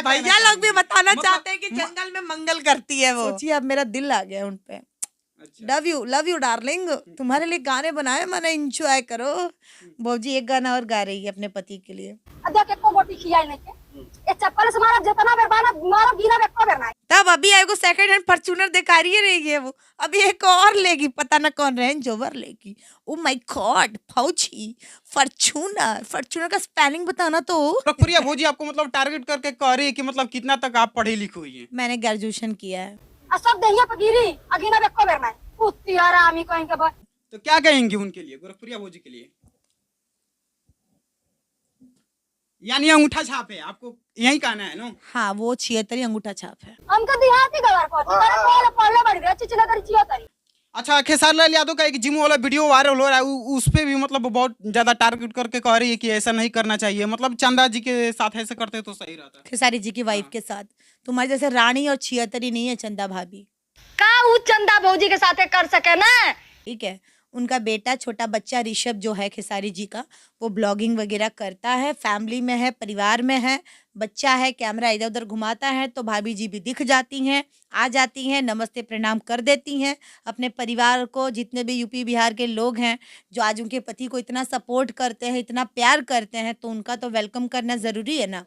भैया लोग भी बताना चाहते हैं कि जंगल में मंगल करती है वो। सोचिए अब मेरा दिल आ गया उन पे। Love you darling. तुम्हारे लिए गाने बनाए, मैंने एंजॉय करो। भौजी एक गाना और गा रही है अपने पति के लिए। तब अभी आएगो सेकंड हैंड फॉर्च्यूनर दिखा रही है वो, अभी एक और लेगी, पता ना कौन रेंज ओवर लेगी। ओ माय गॉड, फौजी फॉर्च्यूनर का स्पेलिंग बताना तो। प्रिया भौजी आपको मतलब टारगेट करके कह रही है कि मतलब कितना तक आप पढ़ी लिखी हुई हैं? मैंने ग्रेजुएशन किया है। तो क्या कहेंगे उनके लिए, गोरखपुरिया भौजी के लिए? यानी अंगूठा छाप है, आपको यही कहना है ना? हाँ, वो 76 अंगूठा छाप है। अच्छा, खेसारी लाल यादव का एक जिम वाला वीडियो वायरल हो रहा है, उस पे भी मतलब बहुत ज्यादा टारगेट करके कह रही है कि ऐसा नहीं करना चाहिए, मतलब चंदा जी के साथ ऐसे करते तो सही रहता। खेसारी जी की वाइफ के साथ। तुम्हारे जैसे रानी और 76 नहीं है चंदा भाभी। का चंदा भौजी के साथ कर सके ना? ठीक है, उनका बेटा छोटा बच्चा ऋषभ जो है खेसारी जी का, वो ब्लॉगिंग वगैरह करता है, फैमिली में है, परिवार में है, बच्चा है, कैमरा इधर उधर घुमाता है तो भाभी जी भी दिख जाती हैं, आ जाती हैं, नमस्ते प्रणाम कर देती हैं। अपने परिवार को, जितने भी यूपी बिहार के लोग हैं जो आज उनके पति को इतना सपोर्ट करते हैं, इतना प्यार करते हैं, तो उनका तो वेलकम करना ज़रूरी है ना।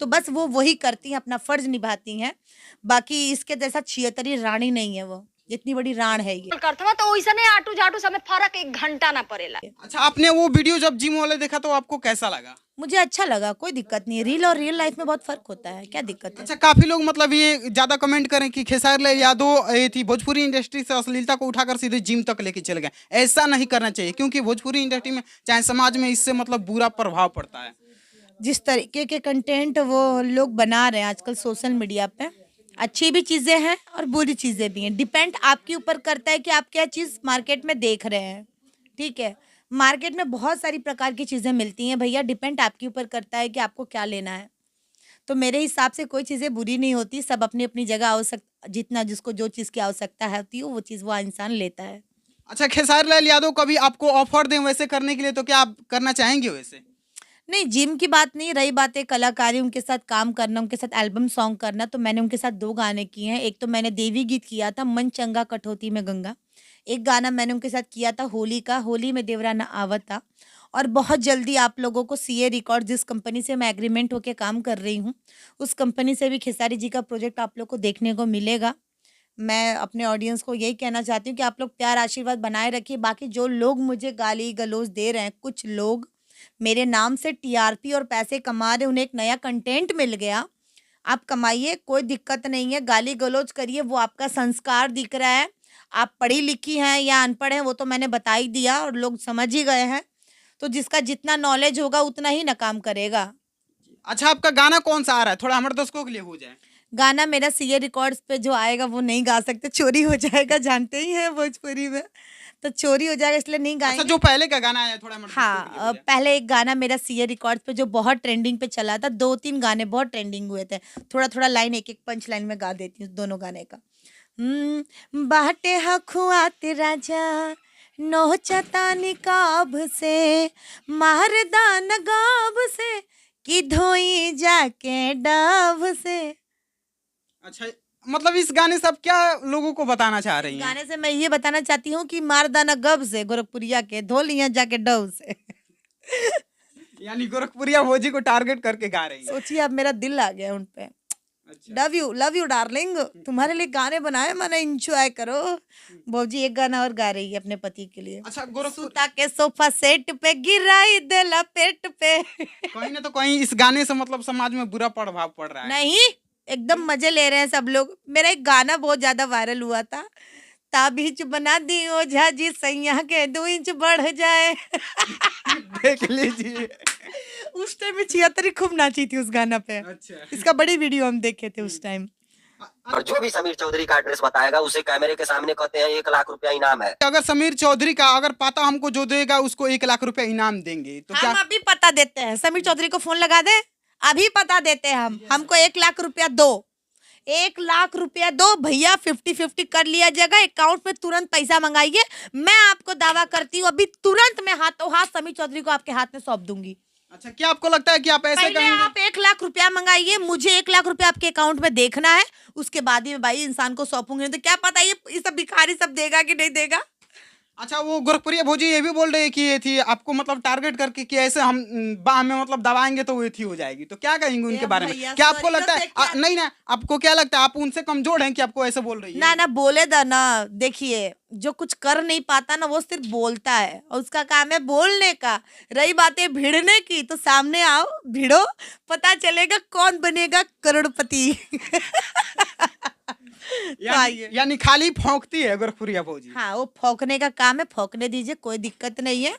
तो बस वो वही करती हैं, अपना फ़र्ज निभाती हैं। बाकी इसके जैसा 76 रानी नहीं है वो, जितनी बड़ी राण है ये। करथवा तो वैसे नहीं आटू जाटू समय फर्क 1 घंटा ना पड़ेला। अच्छा, आपने वो वीडियो जब जिम वाले देखा तो आपको कैसा लगा? मुझे अच्छा लगा, कोई दिक्कत नहीं है। रील और रियल लाइफ में बहुत फर्क होता है, क्या दिक्कत है? अच्छा, काफी लोग मतलब ये ज्यादा कमेंट करें कि खेसारी लाल यादव ये थी भोजपुरी इंडस्ट्री से अश्लीलता को उठाकर सीधे जिम तक लेके चले गए। ऐसा नहीं करना चाहिए, क्योंकि भोजपुरी इंडस्ट्री में चाहे समाज में इससे मतलब बुरा प्रभाव पड़ता है। जिस तरीके के कंटेंट वो लोग बना रहे हैं आजकल सोशल मीडिया पे, अच्छी भी चीज़ें हैं और बुरी चीज़ें भी हैं। डिपेंड आपके ऊपर करता है कि आप क्या चीज़ मार्केट में देख रहे हैं। ठीक है, मार्केट में बहुत सारी प्रकार की चीज़ें मिलती हैं भैया, डिपेंड आपके ऊपर करता है कि आपको क्या लेना है। तो मेरे हिसाब से कोई चीज़ें बुरी नहीं होती, सब अपनी अपनी जगह आवश्यक, जितना जिसको जो चीज़ की आवश्यकता है होती है वो चीज़ वो इंसान लेता है। अच्छा, खेसारी लाल यादव कभी आपको ऑफर दें वैसे करने के लिए तो क्या आप करना चाहेंगे वैसे? नहीं, जिम की बात नहीं रही, बात है कलाकारी, उनके साथ काम करना, उनके साथ एल्बम सॉन्ग करना, तो मैंने उनके साथ 2 गाने किए हैं। एक तो मैंने देवी गीत किया था, मन चंगा कठौती में गंगा। एक गाना मैंने उनके साथ किया था होली का, होली में देवराना आवत था। और बहुत जल्दी आप लोगों को सीए रिकॉर्ड, जिस कंपनी से मैं एग्रीमेंट होके काम कर रही हूँ, उस कंपनी से भी खेसारी जी का प्रोजेक्ट आप लोग को देखने को मिलेगा। मैं अपने ऑडियंस को यही कहना चाहती हूँ कि आप लोग प्यार आशीर्वाद बनाए रखिए। बाकी जो लोग मुझे गाली गलौज दे रहे हैं, कुछ लोग मेरे नाम से टीआरपी और पैसे कमा रहे, उन्हें एक नया कंटेंट मिल गया, आप कमाइए, कोई दिक्कत नहीं है, गाली गलौज करिए, वो आपका संस्कार दिख रहा है। आप पढ़ी लिखी हैं या अनपढ़ हैं वो तो मैंने बता ही दिया और लोग समझ ही गए हैं। तो जिसका जितना नॉलेज होगा उतना ही ना काम करेगा। अच्छा, आपका गाना कौन सा आ रहा है, थोड़ा हमारे दर्शकों के लिए हो जाए? गाना मेरा सीए रिकॉर्ड्स पे जो आएगा वो नहीं गा सकते, चोरी हो जाएगा, जानते ही हैं भोजपुरी में, तो चोरी हो जाएगा इसलिए नहीं गाएंगे। अच्छा, जो पहले का गाना आया थोड़ा हमारे दर्शकों के लिए हो हाँ, जाए। पहले एक गाना मेरा सीए रिकॉर्ड्स पे जो बहुत ट्रेंडिंग पे चला था, 2-3 गाने बहुत ट्रेंडिंग हुए थे। थोड़ा थोड़ा लाइन, एक एक पंच लाइन में गा देती हूँ दोनों गाने का। बाटे हखुआत राजा नोचता निकाब से, मारदान गाब से कि धोई जाके डाब से। अच्छा, मतलब इस गाने से आप क्या लोगों को बताना चाह रही हैं? गाने से मैं ये बताना चाहती हूँ कि मारदाना गब से, गोरखपुरिया के, धो लिया जाके डब से। यानी गोरखपुरिया भौजी को टारगेट करके गा रही हैं। सोचिए अब मेरा दिल आ गया उन पे। अच्छा। Love you darling. तुम्हारे लिए गाने बनाए, मैंने एंजॉय करो। भौजी एक गाना और गा रही है अपने पति के लिए। अच्छा, गोरखपुर सुता के सोफा सेट पे गिराई देला पेट पे। कहीं ना तो कहीं इस गाने से मतलब समाज में बुरा प्रभाव पड़ रहा है। नहीं, एकदम मजे ले रहे हैं सब लोग। मेरा एक गाना बहुत ज्यादा वायरल हुआ था, ताबीज बना दी ओझा जी सैया के 2 इंच बढ़ जाए। देख लीजिए। उस टाइम में 76 खूब नाची थी उस गाना पे। अच्छा। इसका बड़ी वीडियो हम देखे थे उस टाइम। और जो भी समीर चौधरी का एड्रेस बताएगा उसे कैमरे के सामने कहते हैं 1 लाख रुपया इनाम है। अगर समीर चौधरी का अगर पता हमको जो देगा उसको 1 लाख रुपया इनाम देंगे, तो क्या? हम अभी पता देते हैं, समीर चौधरी को फोन लगा दे, अभी पता देते हैं हम। हमको 1 लाख रुपया दो, 1 लाख रुपया दो भैया, 50-50 कर लिया जाएगा। अकाउंट में तुरंत पैसा मंगाइए। मैं आपको दावा करती हूँ अभी तुरंत मैं हाथों हाथ समीर चौधरी को आपके हाथ में सौंप दूंगी। अच्छा, क्या आपको लगता है कि आप ऐसे पहले कहेंगे? आप 1 लाख रुपया मंगाइए, मुझे 1 लाख रुपया आपके अकाउंट में देखना है, उसके बाद ही मैं भाई इंसान को सौंपूंगी, नहीं तो क्या पता ये सब भिखारी सब देगा कि नहीं देगा। अच्छा, वो गोरखपुरिया भौजी ये भी बोल रही है कि ये थी आपको मतलब टारगेट करके कि ऐसे हम बाह में मतलब दबाएंगे तो वो थी हो जाएगी, तो क्या कहेंगे उनके बारे में? भैया, क्या आपको sorry, लगता तो है क्या- नहीं ना, आपको क्या लगता है आप उनसे कमजोर हैं कि आपको ऐसे बोल रही है? ना बोले दा ना, देखिए जो कुछ कर नहीं पाता ना वो सिर्फ बोलता है, और उसका काम है बोलने का। रही बातें भिड़ने की, तो सामने आओ भिड़ो, पता चलेगा कौन बनेगा करोड़पति। तो आइए। यानी खाली भौंकती है गोरखपुरिया भौजी। हाँ, वो फौकने का काम है, फौकने दीजिए, कोई दिक्कत नहीं है।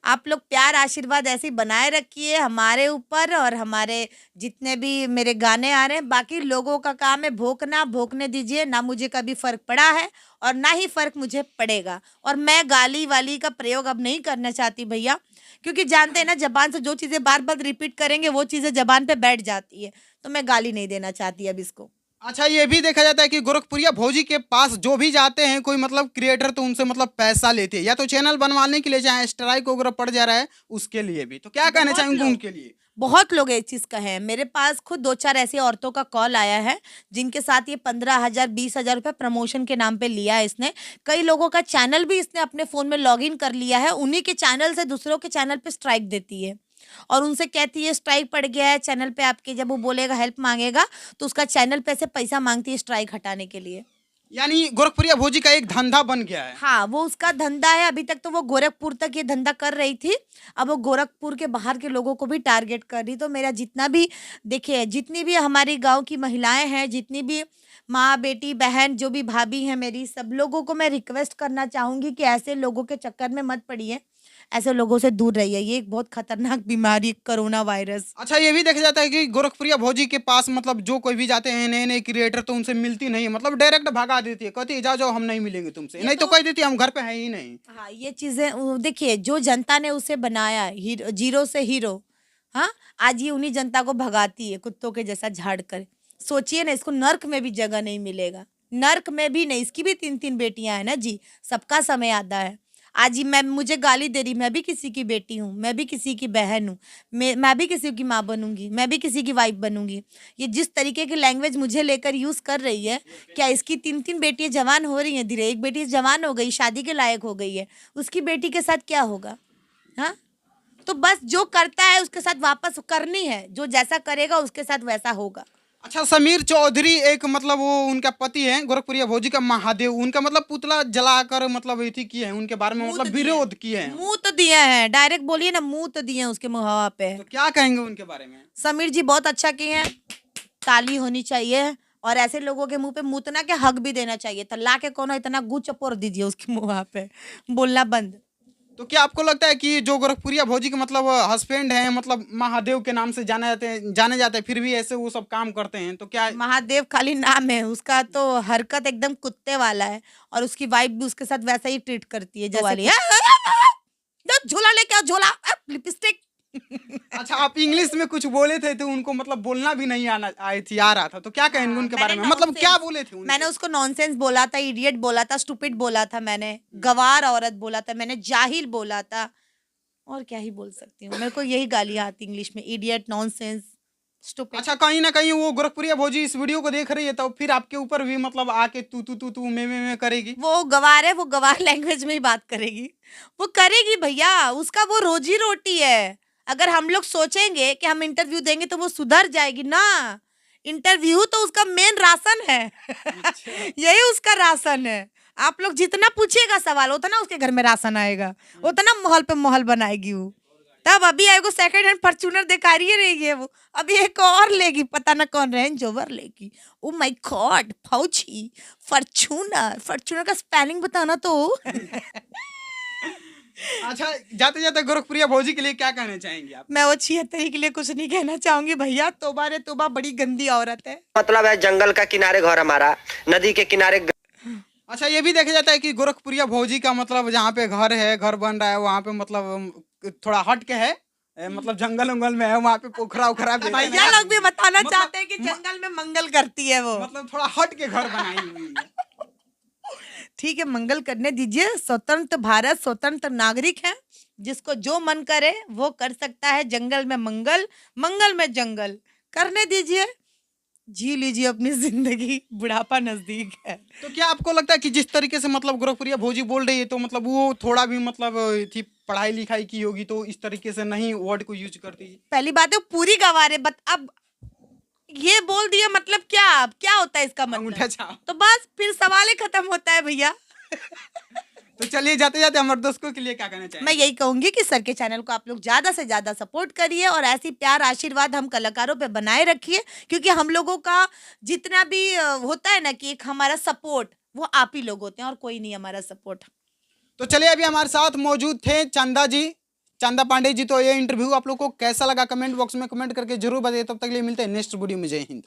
आप लोग प्यार आशीर्वाद ऐसे ही बनाए रखिए हमारे ऊपर, और हमारे जितने भी मेरे गाने आ रहे हैं, बाकी लोगों का काम है भोंकना, भोंकने दीजिए ना। मुझे कभी फर्क पड़ा है और ना ही फर्क मुझे पड़ेगा, और मैं गाली वाली का प्रयोग अब नहीं करना चाहती भैया, क्योंकि जानते हैं ना जबान से जो चीजें बार बार रिपीट करेंगे वो चीजें जबान पे बैठ जाती है, तो मैं गाली नहीं देना चाहती अब इसको। अच्छा, ये भी देखा जाता है कि गोरखपुरिया भौजी के पास जो भी जाते हैं कोई मतलब क्रिएटर, तो उनसे मतलब पैसा लेते हैं, या तो चैनल बनवाने के लिए, चाहे स्ट्राइक वगैरह पड़ जा रहा है उसके लिए भी, तो क्या कहना बहुत चाहेंगे लोग- उनके लिए? बहुत लोग इस चीज का है, मेरे पास खुद 2-4 ऐसी औरतों का कॉल आया है जिनके साथ ये 15,000 20,000 रुपए प्रमोशन के नाम पे लिया है इसने। कई लोगों का चैनल भी इसने अपने फोन में लॉग इन कर लिया है, उन्हीं के चैनल से दूसरों के चैनल पे स्ट्राइक देती है, और उनसे कहती है स्ट्राइक पड़ गया है चैनल पे आपके, जब वो बोलेगा हेल्प मांगेगा तो उसका चैनल पे से पैसा मांगती है स्ट्राइक हटाने के लिए। यानी गोरखपुरिया भौजी का एक धंधा बन गया है। हाँ, वो उसका धंधा है। अभी तक तो वो गोरखपुर तक ये धंधा कर रही थी, अब वो गोरखपुर के बाहर के लोगों को भी टारगेट कर रही। तो मेरा जितना भी, देखिए जितनी भी हमारी गांव की महिलाएं हैं, जितनी भी माँ बेटी बहन जो भी भाभी हैं मेरी, सब लोगों को मैं रिक्वेस्ट करना चाहूंगी कि ऐसे लोगों के चक्कर में मत पड़िए, ऐसे लोगों से दूर रहिए। ये एक बहुत खतरनाक बीमारी कोरोना वायरस। अच्छा, ये भी देखा जाता है कि गोरखपुरिया भौजी के पास मतलब जो कोई भी जाते हैं नए नए क्रिएटर, तो उनसे मिलती नहीं है, मतलब डायरेक्ट भगा देती है, कहती है जाओ जाओ हम नहीं मिलेंगे तुमसे, नहीं तो कह देती है हम घर पे हैं ही नहीं। हाँ, ये चीजें देखिए, जो जनता ने उसे बनाया हीरो, जीरो से हीरो, हाँ, आज ये उन्हीं जनता को भगाती है कुत्तों के जैसा झाड़ कर। सोचिए ना, इसको नर्क में भी जगह नहीं मिलेगा, नर्क में भी नहीं। इसकी भी 3-3 बेटियां हैं ना जी, सबका समय आता है। आज ही मैं, मुझे गाली दे रही, मैं भी किसी की बेटी हूँ, मैं भी किसी की बहन हूँ, मैं भी किसी की माँ बनूंगी, मैं भी किसी की वाइफ बनूंगी। ये जिस तरीके की लैंग्वेज मुझे लेकर यूज कर रही है, क्या इसकी 3-3 बेटियां जवान हो रही हैं धीरे, एक बेटी जवान हो गई, शादी के लायक हो गई है, उसकी बेटी के साथ क्या होगा? हाँ, तो बस जो करता है उसके साथ वापस करनी है, जो जैसा करेगा उसके साथ वैसा होगा। अच्छा, समीर चौधरी एक मतलब वो उनका पति है गोरखपुरिया भौजी का, महादेव, उनका मतलब पुतला जलाकर मतलब ये किए हैं, उनके बारे में मुंह मतलब तो दिए विरोध किए हैं। मुंह तो दिए हैं, डायरेक्ट बोलिए ना, मुंह तो दिए हैं उसके मुहावा पे। तो क्या कहेंगे उनके बारे में? समीर जी बहुत अच्छा किए हैं, ताली होनी चाहिए, और ऐसे लोगों के मुंह पे मुतना के हक भी देना चाहिए था, ला के कोनो इतना गू चपोर दीजिए उसके मुंह पे, बोलना बंद। तो क्या आपको लगता है कि जो गोरखपुरिया भौजी के मतलब हस्बैंड हैं, मतलब महादेव के नाम से जाने जाते हैं, फिर भी ऐसे वो सब काम करते हैं, तो क्या? महादेव खाली नाम है उसका, तो हरकत एकदम कुत्ते वाला है, और उसकी वाइफ भी उसके साथ वैसा ही ट्रीट करती है जैसे वाली। झोला लेके आओ, झोला, लिपस्टिक। अच्छा, आप इंग्लिश में कुछ बोले थे तो उनको मतलब बोलना भी नहीं आ रहा था, तो क्या कहेंगे हाँ, उनके मैंने बारे में, मतलब nonsense- क्या बोले थे उनसे? मैंने उसको नॉनसेंस बोला था, इडियट बोला था, स्टूपिड बोला था, मैंने गवार औरत बोला था, मैंने जाहिल बोला था, और क्या ही बोल सकती हूँ। मेरे को यही गालियाँ आती इंग्लिश में, इडियट, नॉनसेंस, स्टूपिड। अच्छा, कहीं ना कहीं वो गोरखपुरिया भौजी इस वीडियो को देख रही है, तो फिर आपके ऊपर भी मतलब आके तू मैं करेगी? वो गवार है, वो गवार लैंग्वेज में ही बात करेगी, वो करेगी भैया, उसका वो रोजी रोटी है। अगर हम लोग सोचेंगे कि हम इंटरव्यू देंगे तो वो सुधर जाएगी ना, इंटरव्यू तो उसका मेन राशन है। यही उसका राशन है। आप लोग जितना पूछिएगा सवाल, उतना उसके घर में राशन आएगा, उतना महल पे महल बनाएगी वो। तब अभी एगो सेकंड हैंड फॉर्च्यूनर दिखा रही है वो, अभी एक और लेगी, पता ना कौन रेंज रोवर लेगी। ओ माय गॉड, फौजी, फॉर्च्यूनर का स्पेलिंग बताना तो। अच्छा, जाते जाते गोरखपुरिया भौजी के लिए क्या कहना चाहेंगे आप? मैं वो 76 के लिए कुछ नहीं कहना चाहूंगी भैया, तोबा रे तोबा, बड़ी गंदी औरत है। मतलब है जंगल का किनारे घर हमारा, नदी के किनारे। अच्छा, ये भी देखा जाता है कि गोरखपुरिया भौजी का मतलब जहाँ पे घर है, घर बन रहा है, वहाँ पे मतलब थोड़ा हट के है, मतलब जंगल उंगल में है, वहाँ पे पोखरा उखरा भी है। भैया लोग भी बताना मतलब- चाहते हैं कि जंगल में मंगल करती है वो। मतलब थोड़ा हट के घर बनाई हुई है। ठीक है, मंगल करने दीजिए, स्वतंत्र भारत, स्वतंत्र नागरिक है, जिसको जो मन करे वो कर सकता है। जंगल में मंगल, मंगल में जंगल, करने दीजिए, जी लीजिए अपनी जिंदगी, बुढ़ापा नजदीक है। तो क्या आपको लगता है कि जिस तरीके से मतलब गोरखपुरिया भोजी बोल रही है तो मतलब वो थोड़ा भी मतलब थी पढ़ाई लिखाई की होगी तो इस तरीके से नहीं वर्ड को यूज करती? पहली बात है वो पूरी गंवा रहे, बट अब ये बोल दिया मतलब क्या, अब क्या होता है इसका अंगूठा मतलब? छाप। तो बस फिर सवाल ही खत्म होता है भैया। तो चलिए जाते जाते हमारे दोस्तों के लिए क्या कहना मैं चाहेंगे? यही कहूंगी कि सर के चैनल को आप लोग ज्यादा से ज्यादा सपोर्ट करिए और ऐसी प्यार आशीर्वाद हम कलाकारों पे बनाए रखिए, क्योंकि हम लोगों का जितना भी होता है ना कि एक हमारा सपोर्ट, वो आप ही लोग होते हैं और कोई नहीं हमारा सपोर्ट। तो चलिए अभी हमारे साथ मौजूद थे चंदा जी, चंदा पांडे जी। तो ये इंटरव्यू आप लोग को कैसा लगा कमेंट बॉक्स में कमेंट करके जरूर बताइए। तब तक के लिए मिलते हैं नेक्स्ट वीडियो में। जय हिंद।